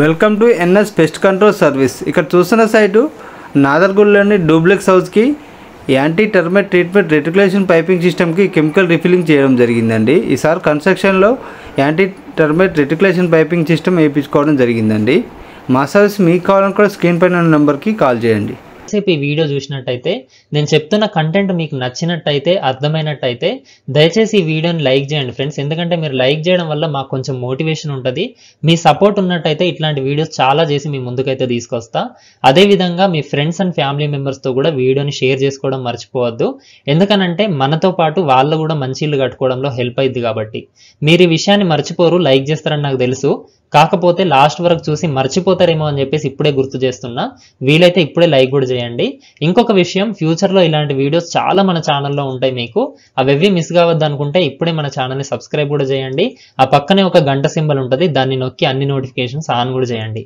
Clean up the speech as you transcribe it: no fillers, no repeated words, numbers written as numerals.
Welcome to NS pest control service. ఇక్కడ చూస్తున్న site నాదర్గూడలోని డూప్లెక్స్ హౌస్కి anti termite treatment reticulation piping సిస్టమ్కి కెమికల్ రిఫిల్లింగ్ చేయడం జరిగిందండి. ఈసారి కన్స్ట్రక్షన్లో anti termite reticulation piping system వేయించుకోవడం జరిగిందండి. మా సర్వీస్ మీకు కావాలని కూడా స్క్రీన్ పైన ఉన్న నెంబర్కి కాల్ చేయండి. సేపు ఈ వీడియో చూసినట్టయితే నేను చెప్తున్న కంటెంట్ మీకు నచ్చినట్టయితే అర్థమైనట్టయితే దయచేసి ఈ వీడియోని లైక్ చేయండి ఫ్రెండ్స్. ఎందుకంటే మీరు లైక్ చేయడం వల్ల మాకు కొంచెం మోటివేషన్ ఉంటుంది. మీ సపోర్ట్ ఉన్నట్టయితే ఇట్లాంటి వీడియోస్ చాలా చేసి మీ ముందుకైతే తీసుకొస్తా. అదేవిధంగా మీ ఫ్రెండ్స్ అండ్ ఫ్యామిలీ మెంబర్స్తో కూడా వీడియోని షేర్ చేసుకోవడం మర్చిపోవద్దు. ఎందుకనంటే మనతో పాటు వాళ్ళు కూడా మంచి ఇల్లు కట్టుకోవడంలో హెల్ప్ అయింది కాబట్టి. మీరు ఈ విషయాన్ని మర్చిపోరు, లైక్ చేస్తారని నాకు తెలుసు. కాకపోతే లాస్ట్ వరకు చూసి మర్చిపోతారేమో అని చెప్పేసి ఇప్పుడే గుర్తు చేస్తున్నా. వీలైతే ఇప్పుడే లైక్ కూడా చేయండి. ఇంకొక విషయం, ఫ్యూచర్లో ఇలాంటి వీడియోస్ చాలా మన ఛానల్లో ఉంటాయి. మీకు అవి మిస్ కావద్దు అనుకుంటే ఇప్పుడే మన ఛానల్ని సబ్స్క్రైబ్ కూడా చేయండి. ఆ పక్కనే ఒక గంట సింబల్ ఉంటుంది, దాన్ని నొక్కి అన్ని నోటిఫికేషన్స్ ఆన్ కూడా చేయండి.